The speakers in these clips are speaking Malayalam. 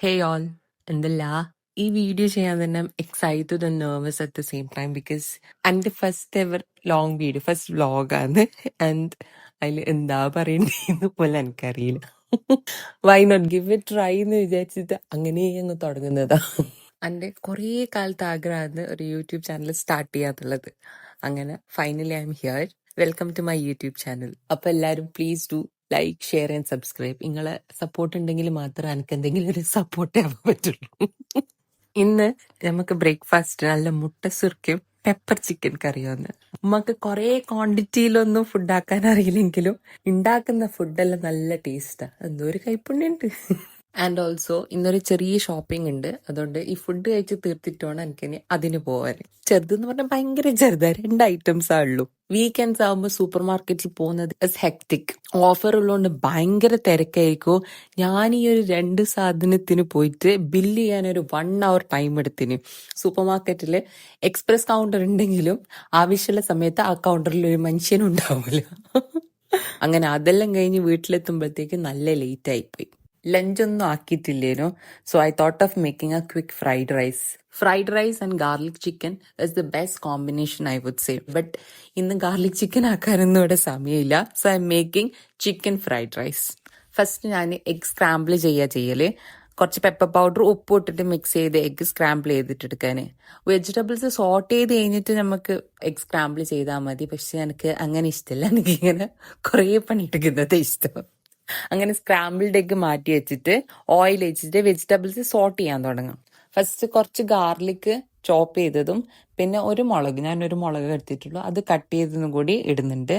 Hey all, എന്തല്ലാ ഈ വീഡിയോ ചെയ്യാൻ തന്നെ excited and nervous at the same time because എൻ്റെ first ever long video first വ്ളോഗാണ് ആൻഡ് അതിൽ എന്താ പറയണ്ടേന്ന് പോലെ എനിക്കറിയില്ല. Why not give it try എന്ന് വിചാരിച്ചിട്ട് അങ്ങനെ അങ്ങ് തുടങ്ങുന്നതാ. എൻ്റെ കുറേ കാലത്ത് ആഗ്രഹമാണ് ഒരു യൂട്യൂബ് ചാനൽ സ്റ്റാർട്ട് ചെയ്യാന്നുള്ളത്. അങ്ങനെ finally I'm here. Welcome to my YouTube channel. അപ്പൊ എല്ലാവരും please do like share and subscribe. നിങ്ങളെ സപ്പോർട്ട് ഉണ്ടെങ്കിൽ മാത്രമേ എനിക്ക് എന്തെങ്കിലും ഒരു സപ്പോർട്ട് ചെയ്യാൻ പറ്റുള്ളൂ. ഇന്ന് നമുക്ക് ബ്രേക്ക്ഫാസ്റ്റ് നല്ല മുട്ട സുർക്കയും പെപ്പർ ചിക്കൻ കറിയാണ്. നമുക്ക് കുറെ ക്വാണ്ടിറ്റിയിലൊന്നും ഫുഡ് ആക്കാൻ അറിയില്ലെങ്കിലും ഉണ്ടാക്കുന്ന ഫുഡെല്ലാം നല്ല ടേസ്റ്റാ. എന്തോ ഒരു കൈപ്പുണ്യുണ്ട്. ആൻഡ് ഓൾസോ ഇന്നൊരു ചെറിയ ഷോപ്പിംഗ് ഉണ്ട്. അതുകൊണ്ട് ഈ ഫുഡ് കഴിച്ച് തീർത്തിട്ട് വേണം എനിക്കിനി അതിന് പോവാൻ. ചെറുതെന്ന് പറഞ്ഞാൽ ഭയങ്കര ചെറുതാ, 2 ഐറ്റംസാ ഉള്ളൂ. വീക്കെൻഡ്സ് ആകുമ്പോൾ സൂപ്പർ മാർക്കറ്റിൽ പോകുന്നത് ഹെക്ടിക്. ഓഫർ ഉള്ളതുകൊണ്ട് ഭയങ്കര തിരക്കായിരിക്കും. ഞാൻ ഈ ഒരു 2 സാധനത്തിന് പോയിട്ട് ബില്ല് ചെയ്യാൻ ഒരു 1 hour ടൈം എടുത്തിന്. സൂപ്പർ മാർക്കറ്റിൽ എക്സ്പ്രസ് കൗണ്ടർ ഉണ്ടെങ്കിലും ആവശ്യമുള്ള സമയത്ത് ആ കൗണ്ടറിൽ ഒരു മനുഷ്യനും ഉണ്ടാവില്ല. അങ്ങനെ അതെല്ലാം കഴിഞ്ഞ് വീട്ടിലെത്തുമ്പോഴത്തേക്ക് നല്ല ലേറ്റ് ആയിപ്പോയി. ലഞ്ചൊന്നും ആക്കിയിട്ടില്ലേനോ. So I thought of making a quick fried rice. Fried rice and garlic chicken is the best combination I would say. But ഇന്ന് ഗാർലിക് ചിക്കൻ ആക്കാനൊന്നും ഇവിടെ സമയമില്ല. So I'm making chicken fried rice. First ഞാൻ എഗ് സ്ക്രാമ്പിൾ ചെയ്യല്. കുറച്ച് പെപ്പർ പൗഡർ ഉപ്പ് ഇട്ടിട്ട് മിക്സ് ചെയ്ത് എഗ് സ്ക്രാമ്പിൾ ചെയ്തിട്ടെടുക്കാൻ. വെജിറ്റബിൾസ് സോട്ട് ചെയ്ത് കഴിഞ്ഞിട്ട് നമുക്ക് എഗ് സ്ക്രാമ്പിൾ ചെയ്താൽ മതി. പക്ഷെ എനിക്ക് അങ്ങനെ ഇഷ്ടമല്ല. എനിക്കിങ്ങനെ കുറേ പണിയെടുക്കുന്നത് ഇഷ്ടം. അങ്ങനെ സ്ക്രാമ്പിൾഡ് എഗ് മാറ്റി വെച്ചിട്ട് ഓയിൽ വെച്ചിട്ട് വെജിറ്റബിൾസ് സോട്ട് ചെയ്യാൻ തുടങ്ങാം. ഫസ്റ്റ് കുറച്ച് ഗാർലിക് ചോപ്പ് ചെയ്തതും പിന്നെ ഞാനൊരു മുളക് എടുത്തിട്ടുള്ളൂ, അത് കട്ട് ചെയ്തതും കൂടി ഇടുന്നുണ്ട്.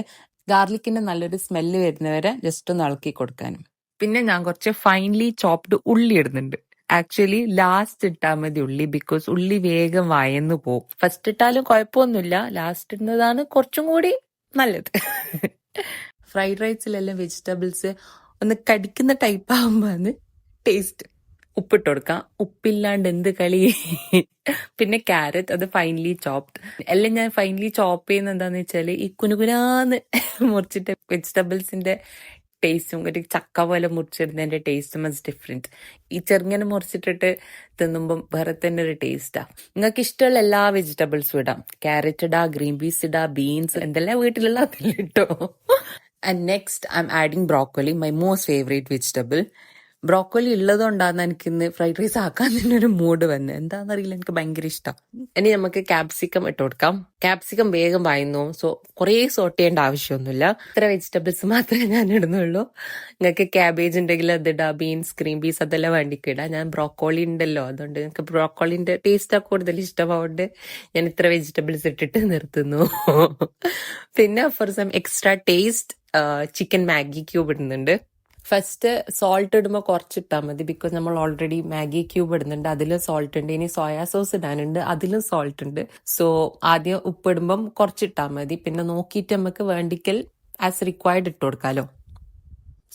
ഗാർലിക്കിന്റെ നല്ലൊരു സ്മെല്ല് വരുന്നവരെ ജസ്റ്റ് ഒന്ന് ഇളക്കി കൊടുക്കാനും. പിന്നെ ഞാൻ കുറച്ച് ഫൈൻലി ചോപ്ഡ് ഉള്ളി ഇടുന്നുണ്ട്. ആക്ച്വലി ലാസ്റ്റ് ഇട്ടാൽ മതി ഉള്ളി, ബിക്കോസ് ഉള്ളി വേഗം വയന്നു പോകും. ഫസ്റ്റ് ഇട്ടാലും കുഴപ്പമൊന്നുമില്ല, ലാസ്റ്റ് ഇടുന്നതാണ് കുറച്ചും കൂടി നല്ലത്. ഫ്രൈഡ് റൈസിലെല്ലാം വെജിറ്റബിൾസ് ഒന്ന് കടിക്കുന്ന ടൈപ്പ് ആകുമ്പോഴാണ് ടേസ്റ്റ്. ഉപ്പിട്ട് കൊടുക്കാം, ഉപ്പില്ലാണ്ട് എന്ത് കളി. പിന്നെ ക്യാരറ്റ്, അത് ഫൈനലി ചോപ്ഡ്. എല്ലാം ഞാൻ ഫൈനലി ചോപ്പ് ചെയ്യുന്ന എന്താന്ന് വെച്ചാല് ഈ കുനുകുനാന്ന് മുറിച്ചിട്ട് വെജിറ്റബിൾസിന്റെ ടേസ്റ്റും ഒരു ചക്ക പോലെ മുറിച്ചിടുന്നതിന്റെ ടേസ്റ്റും ഇസ് ഡിഫറെന്റ്. ഈ ചെറുങ്ങനെ മുറിച്ചിട്ടിട്ട് തിന്നുമ്പം വേറെ തന്നെ ഒരു ടേസ്റ്റാ. നിങ്ങൾക്ക് ഇഷ്ടമുള്ള എല്ലാ വെജിറ്റബിൾസും ഇടാം. ക്യാരറ്റ് ഇടാ, ഗ്രീൻ പീസ് ഇടാ, ബീൻസ്, എന്തെല്ലാം വീട്ടിലുള്ള അതിൽ ഇട്ടോ. And next I'm adding broccoli, my most favorite vegetable. Broccoli ഉള്ളതുകൊണ്ടാണ് എനിക്ക് ഇന്ന് ഫ്രൈഡ് റൈസ് ആക്കാൻ തന്നെ ഒരു മൂഡ് വന്നത്. എന്താണെന്നറിയില്ല, എനിക്ക് ഭയങ്കര ഇഷ്ടം. ഇനി നമുക്ക് ക്യാപ്സിക്കം ഇട്ട് കൊടുക്കാം. ക്യാപ്സിക്കം വേഗം വായുന്നു, സോ കുറേ സോട്ട് ചെയ്യേണ്ട ആവശ്യമൊന്നുമില്ല. ഇത്ര വെജിറ്റബിൾസ് മാത്രമേ ഞാൻ ഇടുന്നുള്ളൂ. നിങ്ങൾക്ക് ക്യാബേജ് ഉണ്ടെങ്കിൽ അതിടാ, ബീൻസ്, ഗ്രീൻ പീസ് അതെല്ലാം വേണ്ടിക്കിടാം. ഞാൻ ബ്രോക്കോളി ഉണ്ടല്ലോ, അതുകൊണ്ട് നിങ്ങൾക്ക് ബ്രോക്കോളിന്റെ ടേസ്റ്റാ കൂടുതൽ ഇഷ്ടമാവുകൊണ്ട് ഞാൻ ഇത്ര വെജിറ്റബിൾസ് ഇട്ടിട്ട് നിർത്തുന്നു. പിന്നെ for some extra taste chicken Maggi cube ഇടുന്നുണ്ട്. ഫസ്റ്റ് സോൾട്ട് ഇടുമ്പോൾ കുറച്ചിട്ടാൽ മതി, ബിക്കോസ് നമ്മൾ ഓൾറെഡി മാഗി ക്യൂബ് ഇടുന്നുണ്ട്, അതിലും സോൾട്ട് ഉണ്ട്. ഇനി സോയാ സോസ് ഇടാനുണ്ട്, അതിലും സോൾട്ട് ഉണ്ട്. സോ ആദ്യം ഉപ്പ് ഇടുമ്പം കുറച്ചിട്ടാൽ മതി, പിന്നെ നോക്കിയിട്ട് നമുക്ക് വേണ്ടിക്കൽ ആസ് റിക്വയർഡ് ഇട്ട് കൊടുക്കാലോ.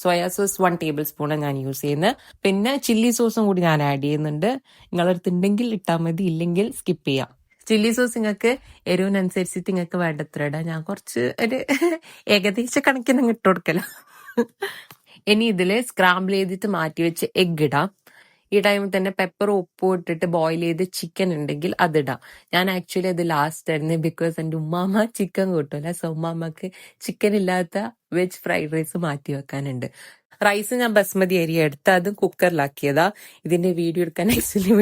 സോയാ സോസ് 1 ടേബിൾ സ്പൂണാണ് ഞാൻ യൂസ് ചെയ്യുന്നത്. പിന്നെ ചില്ലി സോസും കൂടി ഞാൻ ആഡ് ചെയ്യുന്നുണ്ട്. നിങ്ങളടുത്ത് ഉണ്ടെങ്കിൽ ഇട്ടാൽ മതി, ഇല്ലെങ്കിൽ സ്കിപ്പ് ചെയ്യാം. ചില്ലി സോസ് നിങ്ങൾക്ക് എരിവിനനുസരിച്ചിട്ട് നിങ്ങൾക്ക് വേണ്ടത്ര ഇടാം. ഞാൻ കുറച്ച് ഒരു ഏകദേശ കണക്കിന് ഇട്ട് കൊടുക്കല. ഇനി ഇതില് സ്ക്രാമ്പിൾ ചെയ്തിട്ട് മാറ്റി വെച്ച് എഗ് ഇടാം. ഈ ടൈമിൽ തന്നെ പെപ്പറും ഉപ്പും ഇട്ടിട്ട് ബോയിൽ ചെയ്ത് ചിക്കൻ ഉണ്ടെങ്കിൽ അതിടാം. ഞാൻ ആക്ച്വലി അത് ലാസ്റ്റ് ആയിരുന്നു, ബിക്കോസ് എൻ്റെ ഉമ്മാമ്മ ചിക്കൻ കൂട്ടില്ല. സോ ഉമ്മാമ്മക്ക് ചിക്കൻ ഇല്ലാത്ത വെജ് ഫ്രൈഡ് റൈസ് മാറ്റി വെക്കാനുണ്ട്. റൈസ് ഞാൻ ബസ്മതി അരി എടുത്ത് അത് കുക്കറിലാക്കിയതാ. ഇതിന്റെ വീഡിയോ എടുക്കാൻ ആക്ച്വലി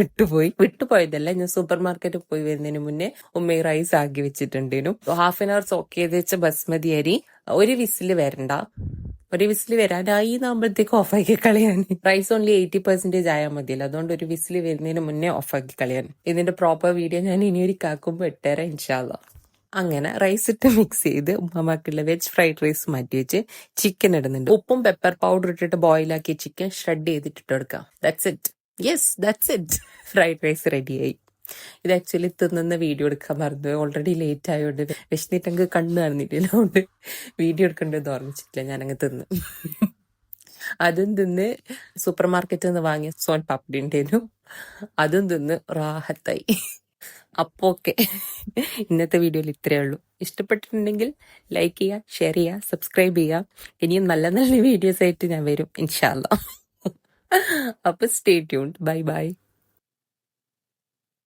വിട്ടുപോയതല്ല, ഞാൻ സൂപ്പർ മാർക്കറ്റിൽ പോയി വരുന്നതിന് മുന്നേ ഉമ്മ റൈസ് ആക്കി വെച്ചിട്ടുണ്ടേനു. 1/2 hour സോക്ക് ചെയ്ത് വെച്ച ബസ്മതി അരി ഒരു വിസിൽ വരണ്ട, ഒരു വിസിൽ വരാനായി ആകുമ്പോഴത്തേക്ക് ഓഫാക്കി കളയാൻ. റൈസ് ഓൺലി 80% ആയാൽ മതിയല്ലോ, അതുകൊണ്ട് ഒരു വിസിൽ വരുന്നതിന് മുന്നേ ഓഫാക്കി കളയാൻ. ഇതിന്റെ പ്രോപ്പർ വീഡിയോ ഞാൻ ഇനിയൊരു കാക്കുമ്പോൾ ഇട്ടേരാം ഇൻഷാല്ലാ. അങ്ങനെ റൈസ് ഇട്ട് മിക്സ് ചെയ്ത് ഉമ്മമാക്കുള്ള വെജ് ഫ്രൈഡ് റൈസ് മാറ്റി വെച്ച് ചിക്കൻ ഇടുന്നുണ്ട്. ഉപ്പും പെപ്പർ പൗഡർ ഇട്ടിട്ട് ബോയിലാക്കിയ ചിക്കൻ ഷ്രെഡ് ചെയ്തിട്ട് ഇട്ടെടുക്കാം. That's it. Yes, that's it. Fried rice റെഡിയായി. ഇത് ആക്ച്വലി തിന്നുന്ന വീഡിയോ എടുക്കാൻ മറന്നു, ഓൾറെഡി ലേറ്റ് ആയതുകൊണ്ട് വിശന്നിട്ടങ്ങ് കണ്ണു കാണുന്നില്ല, അതുകൊണ്ട് വീഡിയോ എടുക്കേണ്ടത് ഓർമ്മിച്ചിട്ടില്ല. ഞാനങ്ങ് തിന്നു. അതും തിന്ന് സൂപ്പർ മാർക്കറ്റിൽ നിന്ന് വാങ്ങിയ സോൻ പാപ്പടി ഉണ്ടായിരുന്നു, അതും തിന്ന് റാഹത്തായി. അപ്പൊ ഓക്കെ, ഇന്നത്തെ വീഡിയോയിൽ ഇത്രയേ ഉള്ളൂ. ഇഷ്ടപ്പെട്ടിട്ടുണ്ടെങ്കിൽ ലൈക്ക് ചെയ്യുക, ഷെയർ ചെയ്യുക, സബ്സ്ക്രൈബ് ചെയ്യുക. ഇനിയും നല്ല നല്ല വീഡിയോസ് ആയിട്ട് ഞാൻ വരും ഇൻഷാ അല്ലാ. അപ്പൊ സ്റ്റേ ട്യൂൺഡ്. Bye bye.